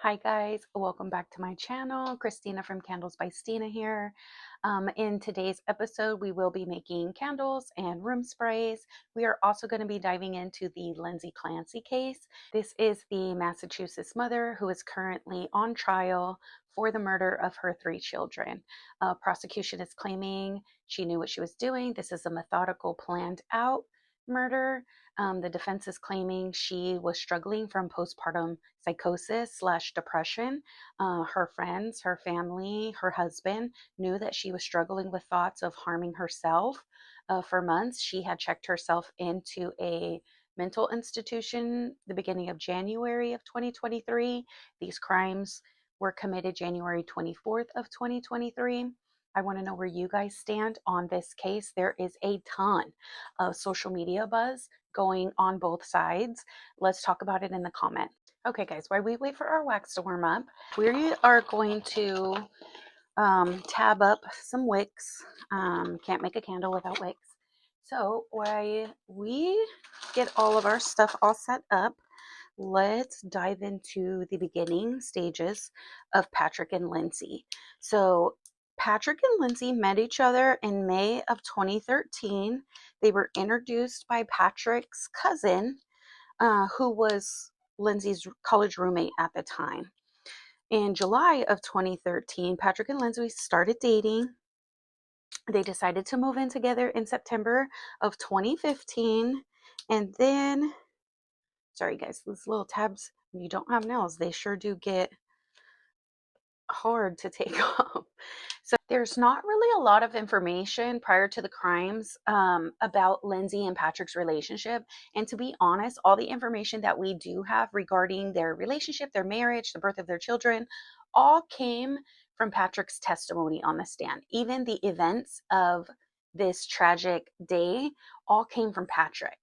Hi guys, welcome back to my channel. Christina from Candles by Stina here. In today's episode, we will be making candles and room sprays. We are also going to be diving into the Lindsey Clancy case. This is the Massachusetts mother who is currently on trial for the murder of her 3 children. Prosecution is claiming she knew what she was doing. This is a methodical, planned out murder. The defense is claiming she was struggling from postpartum psychosis / depression. Her friends, her family, her husband knew that she was struggling with thoughts of harming herself. For months, she had checked herself into a mental institution the beginning of January of 2023. These crimes were committed January 24th of 2023. I want to know where you guys stand on this case. There is a ton of social media buzz going on both sides. Let's talk about it in the comment. Okay, guys, while we wait for our wax to warm up, we are going to tab up some wicks. Can't make a candle without wicks. So while we get all of our stuff all set up, let's dive into the beginning stages of Patrick and Lindsey. So Patrick and Lindsey met each other in May of 2013. They were introduced by Patrick's cousin, who was Lindsey's college roommate at the time. In July of 2013, Patrick and Lindsey started dating. They decided to move in together in September of 2015. And then, sorry guys, these little tabs, when you don't have nails, they sure do get hard to take off. So there's not really a lot of information prior to the crimes about Lindsey and Patrick's relationship. And to be honest, all the information that we do have regarding their relationship, their marriage, the birth of their children, all came from Patrick's testimony on the stand. Even the events of this tragic day all came from Patrick.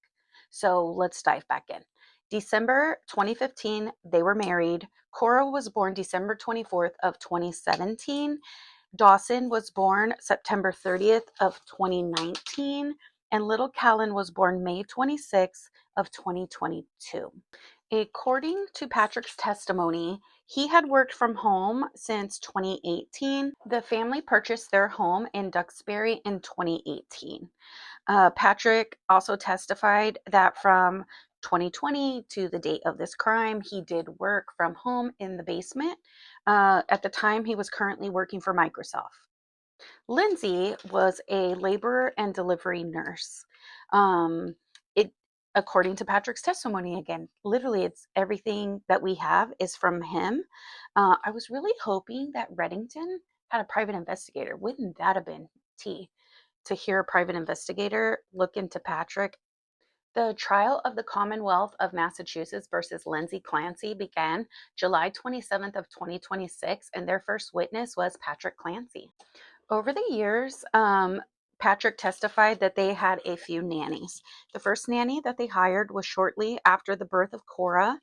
So let's dive back in. December 2015, they were married. Cora was born December 24th of 2017. Dawson was born September 30th of 2019, and little Callan was born May 26th of 2022. According to Patrick's testimony, he had worked from home since 2018. The family purchased their home in Duxbury in 2018. Patrick also testified that from 2020 to the date of this crime, he did work from home in the basement. At the time, he was currently working for Microsoft. Lindsey was a labor and delivery nurse. It, according to Patrick's testimony, again, literally, it's everything that we have is from him. I was really hoping that Reddington had a private investigator. Wouldn't that have been tea? To hear a private investigator look into Patrick. The trial of the Commonwealth of Massachusetts versus Lindsey Clancy began July 27th of 2026, and their first witness was Patrick Clancy. Over the years, Patrick testified that they had a few nannies. The first nanny that they hired was shortly after the birth of Cora.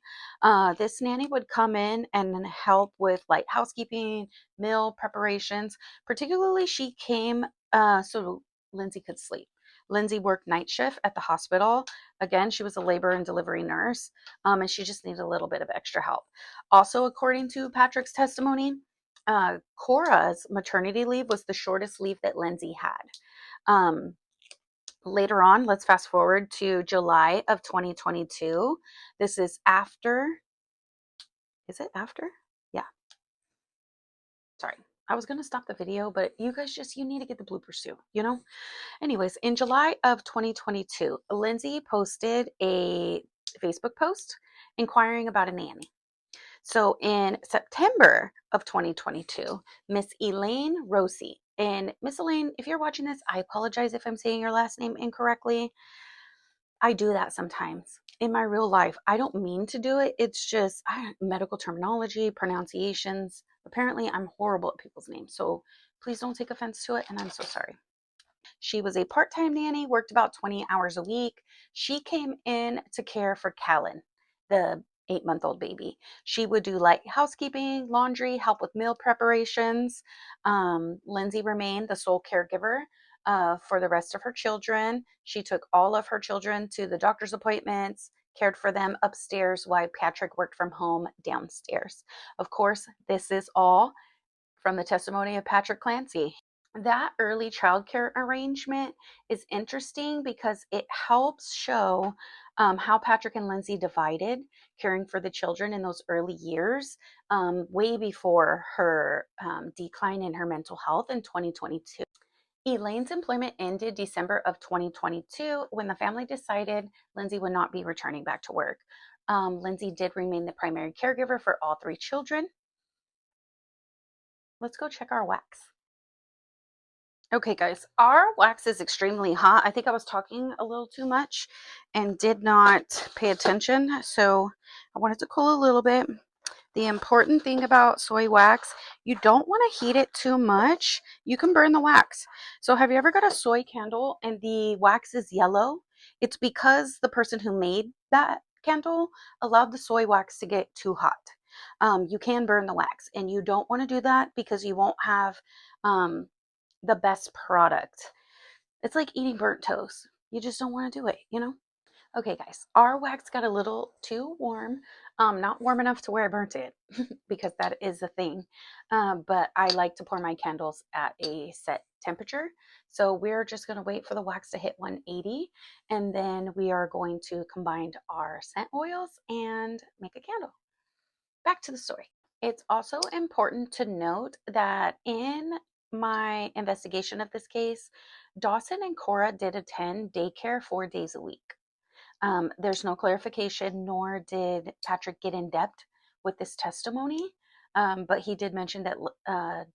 This nanny would come in and help with light housekeeping, meal preparations. Particularly, she came so Lindsey could sleep. Lindsey worked night shift at the hospital. Again, she was a labor and delivery nurse, and she just needed a little bit of extra help. Also, according to Patrick's testimony, Cora's maternity leave was the shortest leave that Lindsey had. Later on, let's fast forward to July of 2022. This is after, is it after? Yeah. Sorry. I was going to stop the video, but you guys you need to get the bloopers too, you know? Anyways, in July of 2022, Lindsey posted a Facebook post inquiring about a nanny. So in September of 2022, Miss Elaine Rossi, and Miss Elaine, if you're watching this, I apologize if I'm saying your last name incorrectly. I do that sometimes in my real life. I don't mean to do it. It's just medical terminology, pronunciations. Apparently, I'm horrible at people's names. So please don't take offense to it. And I'm so sorry. She was a part-time nanny, worked about 20 hours a week. She came in to care for Callan, the 8-month-old baby. She would do light housekeeping, laundry, help with meal preparations. Lindsey remained the sole caregiver for the rest of her children. She took all of her children to the doctor's appointments, cared for them upstairs while Patrick worked from home downstairs. Of course, this is all from the testimony of Patrick Clancy. That early childcare arrangement is interesting because it helps show how Patrick and Lindsey divided caring for the children in those early years, way before her decline in her mental health in 2022. Elaine's employment ended December of 2022 when the family decided Lindsey would not be returning back to work. Lindsey did remain the primary caregiver for all three children. Let's go check our wax. Okay, guys, our wax is extremely hot. I think I was talking a little too much and did not pay attention, so I wanted to cool a little bit. The important thing about soy wax, you don't want to heat it too much. You can burn the wax. So have you ever got a soy candle and the wax is yellow? It's because the person who made that candle allowed the soy wax to get too hot. You can burn the wax, and you don't want to do that because you won't have the best product. It's like eating burnt toast. You just don't want to do it, you know? Okay, guys, our wax got a little too warm. Not warm enough to where I burnt it because that is a thing. But I like to pour my candles at a set temperature. So we're just going to wait for the wax to hit 180, and then we are going to combine our scent oils and make a candle. Back to the story. It's also important to note that in my investigation of this case, Dawson and Cora did attend daycare 4 days a week. There's no clarification, nor did Patrick get in depth with this testimony, but he did mention that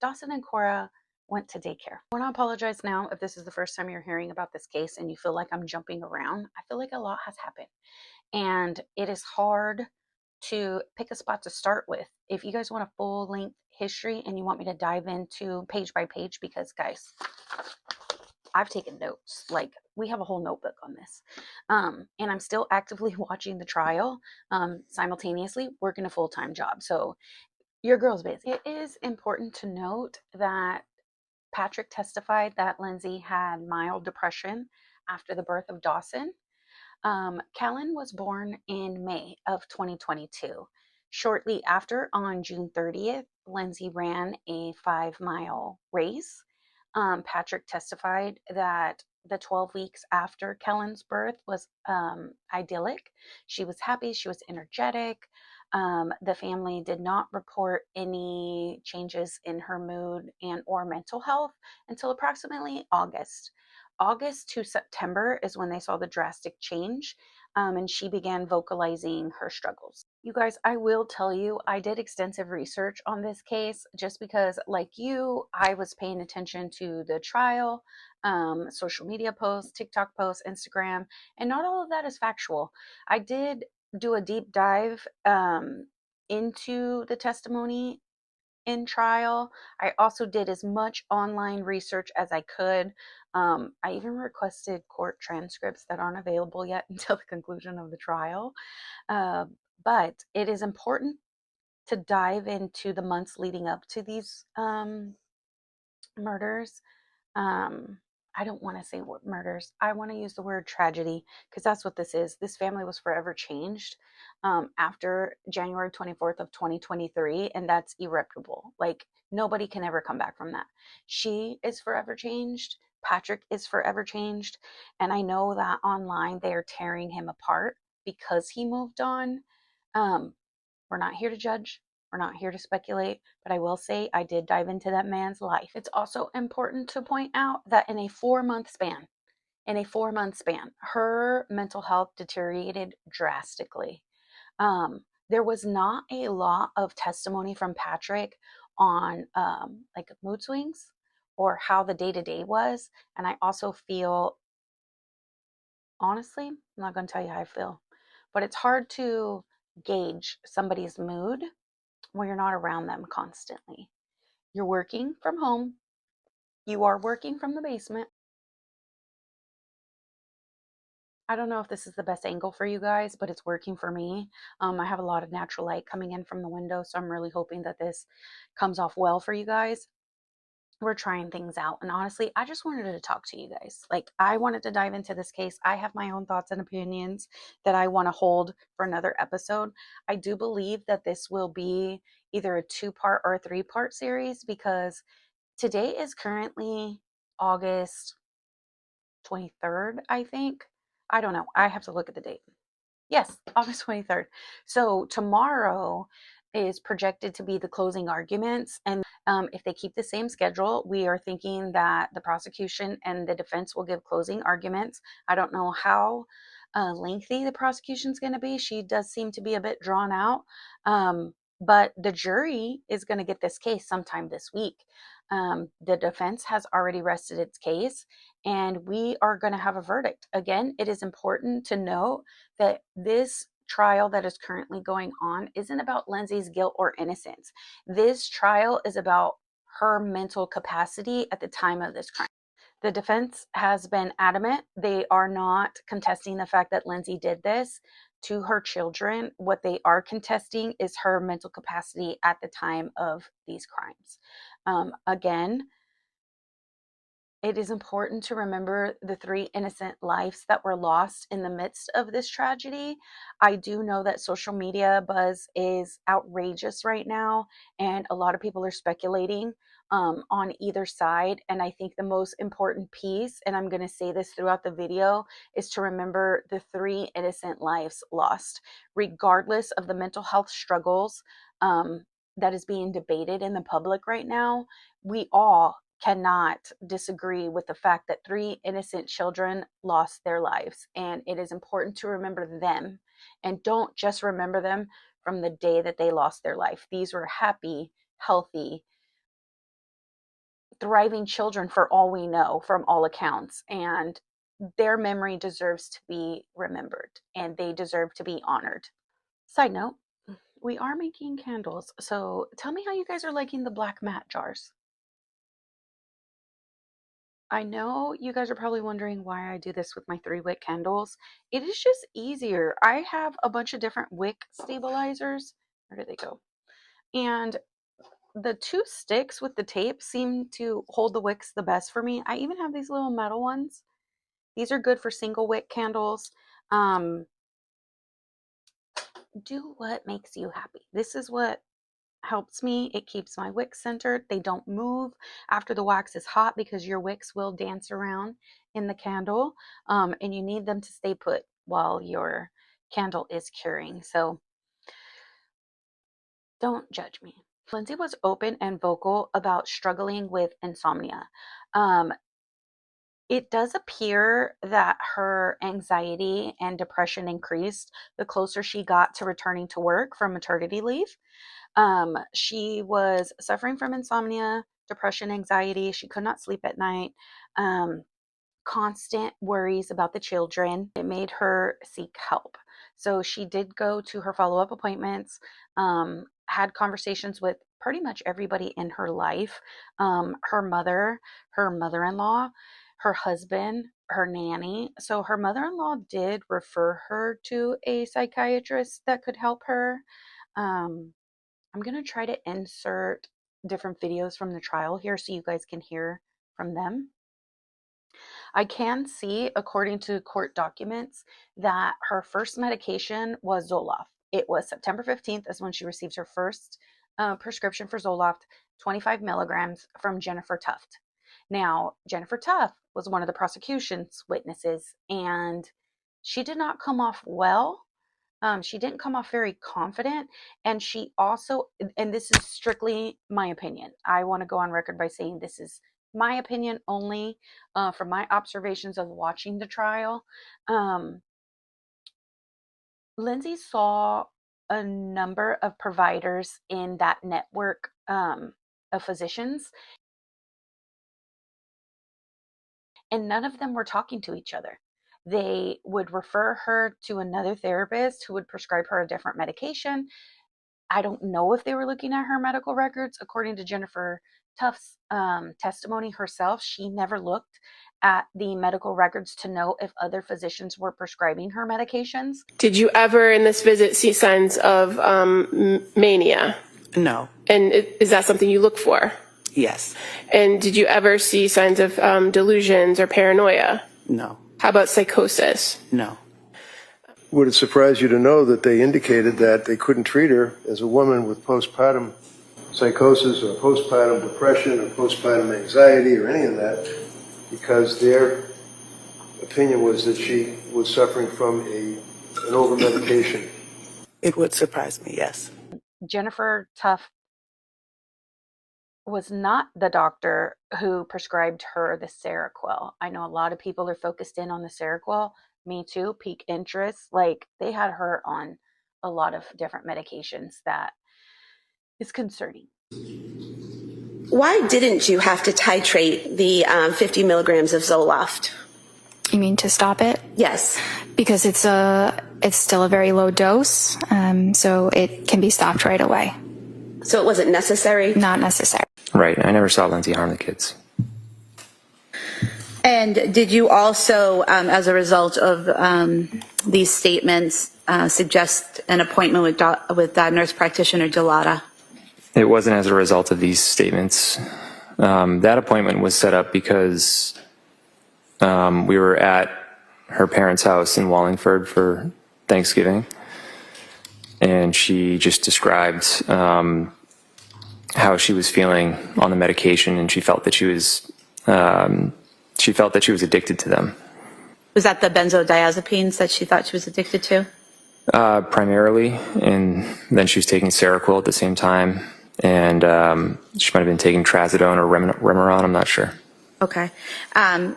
Dawson and Cora went to daycare. I want to apologize now if this is the first time you're hearing about this case and you feel like I'm jumping around. I feel like a lot has happened, and it is hard to pick a spot to start with. If you guys want a full length history and you want me to dive into page by page, because guys, I've taken notes. Like, we have a whole notebook on this. And I'm still actively watching the trial, simultaneously working a full-time job. So your girl's busy. It is important to note that Patrick testified that Lindsey had mild depression after the birth of Dawson. Callan was born in May of 2022. Shortly after, on June 30th, Lindsey ran a 5-mile race. Patrick testified that the 12 weeks after Callan's birth was idyllic. She was happy, she was energetic. The family did not report any changes in her mood and or mental health until approximately August. August to September is when they saw the drastic change, and she began vocalizing her struggles. You guys, I will tell you, I did extensive research on this case just because, like you, I was paying attention to the trial, social media posts, TikTok posts, Instagram, and not all of that is factual. I did do a deep dive into the testimony in trial. I also did as much online research as I could. I even requested court transcripts that aren't available yet until the conclusion of the trial. But it is important to dive into the months leading up to these murders. I don't want to say murders. I want to use the word tragedy because that's what this is. This family was forever changed after January 24th of 2023, and that's irreparable. Like, nobody can ever come back from that. She is forever changed. Patrick is forever changed. And I know that online they are tearing him apart because he moved on. We're not here to judge. We're not here to speculate, but I will say I did dive into that man's life. It's also important to point out that in a 4-month span, her mental health deteriorated drastically. There was not a lot of testimony from Patrick on like mood swings or how the day-to-day was. And I also feel, honestly, I'm not going to tell you how I feel, but it's hard to gauge somebody's mood when you're not around them constantly. You're working from home. You are working from the basement. I don't know if this is the best angle for you guys, but it's working for me. I have a lot of natural light coming in from the window, so I'm really hoping that this comes off well for you guys. we're trying things out. And honestly, I just wanted to talk to you guys. Like, I wanted to dive into this case. I have my own thoughts and opinions that I want to hold for another episode. I do believe that this will be either a 2-part or a 3-part series, because today is currently August 23rd, I think. I don't know. I have to look at the date. Yes, August 23rd. So tomorrow is projected to be the closing arguments. And if they keep the same schedule, we are thinking that the prosecution and the defense will give closing arguments. I don't know how lengthy the prosecution is going to be. She does seem to be a bit drawn out. But the jury is going to get this case sometime this week. The defense has already rested its case, and we are going to have a verdict. Again, it is important to note that this trial that is currently going on isn't about Lindsey's guilt or innocence. This trial is about her mental capacity at the time of this crime. The defense has been adamant. They are not contesting the fact that Lindsey did this to her children. What they are contesting is her mental capacity at the time of these crimes. Again, it is important to remember the 3 innocent lives that were lost in the midst of this tragedy. I do know that social media buzz is outrageous right now, and a lot of people are speculating on either side. And I think the most important piece, and I'm going to say this throughout the video, is to remember the 3 innocent lives lost, regardless of the mental health struggles that is being debated in the public right now. We all cannot disagree with the fact that 3 innocent children lost their lives, and it is important to remember them, and don't just remember them from the day that they lost their life. These were happy, healthy, thriving children for all we know, from all accounts, and their memory deserves to be remembered, and they deserve to be honored. Side note, we are making candles, so tell me how you guys are liking the black matte jars. I know you guys are probably wondering why I do this with my 3 wick candles. It is just easier. I have a bunch of different wick stabilizers. Where did they go? And the 2 sticks with the tape seem to hold the wicks the best for me. I even have these little metal ones. These are good for single wick candles. Do what makes you happy. This is what helps me. It keeps my wicks centered. They don't move after the wax is hot, because your wicks will dance around in the candle, and you need them to stay put while your candle is curing. So don't judge me. Lindsey was open and vocal about struggling with insomnia. It does appear that her anxiety and depression increased the closer she got to returning to work from maternity leave. She was suffering from insomnia, depression, anxiety. She could not sleep at night. Constant worries about the children. It made her seek help. So she did go to her follow-up appointments, had conversations with pretty much everybody in her life. Her mother, her mother-in-law, her husband, her nanny. So her mother-in-law did refer her to a psychiatrist that could help her. I'm going to try to insert different videos from the trial here so you guys can hear from them. I can see, according to court documents, that her first medication was Zoloft. It was September 15th is when she received her first prescription for Zoloft, 25 milligrams from Jennifer Tuft. Now, Jennifer Tuft was one of the prosecution's witnesses, and she did not come off well. She didn't come off very confident, and she also, and this is strictly my opinion, I want to go on record by saying this is my opinion only, from my observations of watching the trial. Lindsey saw a number of providers in that network of physicians, and none of them were talking to each other. They would refer her to another therapist who would prescribe her a different medication. I don't know if they were looking at her medical records. According to Jennifer Tuft's testimony herself, she never looked at the medical records to know if other physicians were prescribing her medications. Did you ever in this visit see signs of mania? No. And is that something you look for? Yes. And did you ever see signs of delusions or paranoia? No. How about psychosis? No. Would it surprise you to know that they indicated that they couldn't treat her as a woman with postpartum psychosis or postpartum depression or postpartum anxiety or any of that, because their opinion was that she was suffering from an over-medication? It would surprise me, yes. Jennifer Tuff was not the doctor who prescribed her the Seroquel. I know a lot of people are focused in on the Seroquel. Me too, peak interest. Like, they had her on a lot of different medications that is concerning. Why didn't you have to titrate the 50 milligrams of Zoloft? You mean to stop it? Yes. Because it's still a very low dose, so it can be stopped right away. So it wasn't necessary? Not necessary. Right. I never saw Lindsey harm the kids. And did you also, as a result of these statements, suggest an appointment with nurse practitioner Gelada? It wasn't as a result of these statements. That appointment was set up because we were at her parents' house in Wallingford for Thanksgiving, and she just described how she was feeling on the medication, and she felt that she was addicted to them. Was that the benzodiazepines that she thought she was addicted to? Primarily, and then she was taking Seroquel at the same time, and she might have been taking Trazodone or Remeron, I'm not sure. Okay. Do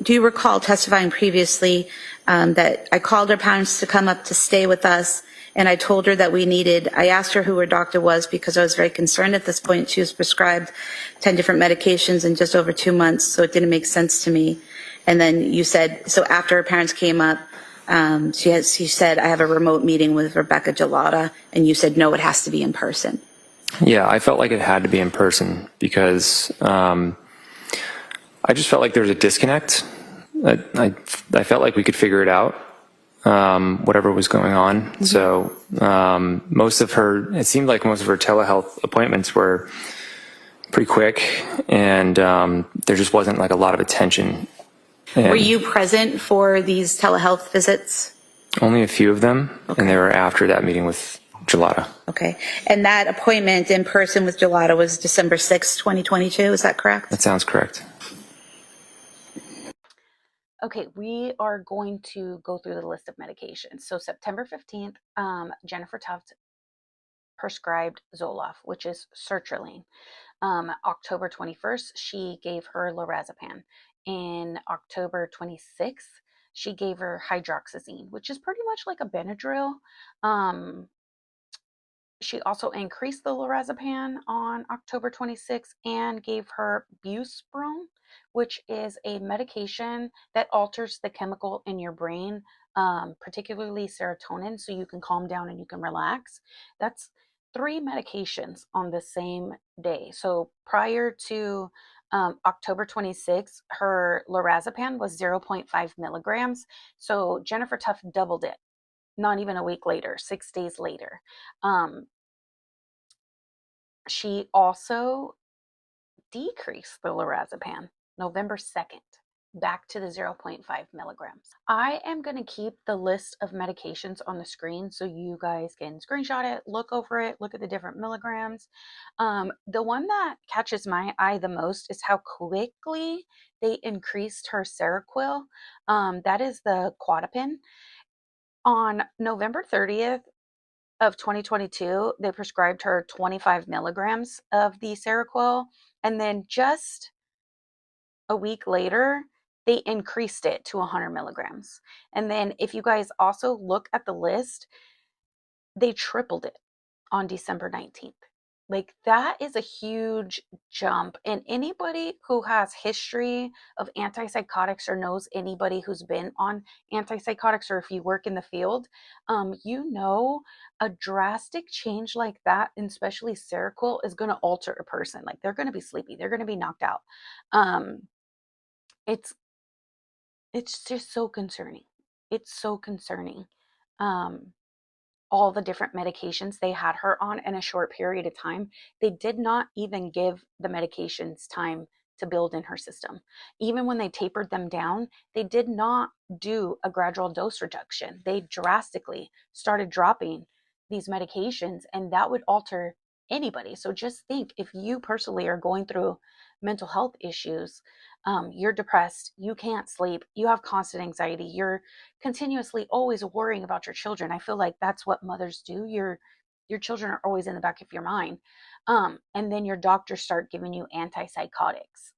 you recall testifying previously that I called her parents to come up to stay with us, and I told her that I asked her who her doctor was because I was very concerned at this point. She was prescribed 10 different medications in just over 2 months, so it didn't make sense to me. And then you said, so after her parents came up, she said, I have a remote meeting with Rebecca Gelada, and you said, no, it has to be in person. Yeah, I felt like it had to be in person because I just felt like there was a disconnect. I felt like we could figure it out, whatever was going on. Mm-hmm. So it seemed like most of her telehealth appointments were pretty quick, and there just wasn't like a lot of attention. And were you present for these telehealth visits? Only a few of them, okay. And they were after that meeting with Gelada. Okay. And that appointment in person with Gelada was December 6, 2022, is that correct? That sounds correct. Okay, we are going to go through the list of medications. So September 15th, Jennifer Tuft prescribed Zoloft, which is sertraline. October 21st, she gave her lorazepam. In October 26th, she gave her hydroxyzine, which is pretty much like a Benadryl. She also increased the lorazepam on October 26th and gave her buspirone, which is a medication that alters the chemical in your brain, particularly serotonin, so you can calm down and you can relax. That's 3 medications on the same day. So prior to October 26th, her lorazepam was 0.5 milligrams. So Jennifer Tuff doubled it, not even a week later, 6 days later. She also decreased the lorazepam November 2nd, back to the 0.5 milligrams. I am going to keep the list of medications on the screen so you guys can screenshot it, look over it, look at the different milligrams. The one that catches my eye the most is how quickly they increased her Seroquel. That is the Quadapin. On November 30th, of 2022, they prescribed her 25 milligrams of the Seroquel, and then just a week later, they increased it to 100 milligrams. And then if you guys also look at the list, they tripled it on December 19th. Like, that is a huge jump. And anybody who has history of antipsychotics or knows anybody who's been on antipsychotics, or if you work in the field, you know a drastic change like that, and especially Seroquel, is going to alter a person. Like, they're going to be sleepy. They're going to be knocked out. It's just so concerning. It's so concerning. all the different medications they had her on in a short period of time, they did not even give the medications time to build in her system. Even when they tapered them down, they did not do a gradual dose reduction. They drastically started dropping these medications, and that would alter anybody. So just think, if you personally are going through mental health issues, you're depressed, you can't sleep, you have constant anxiety, you're continuously always worrying about your children. I feel like that's what mothers do. Your children are always in the back of your mind. And then your doctors start giving you antipsychotics.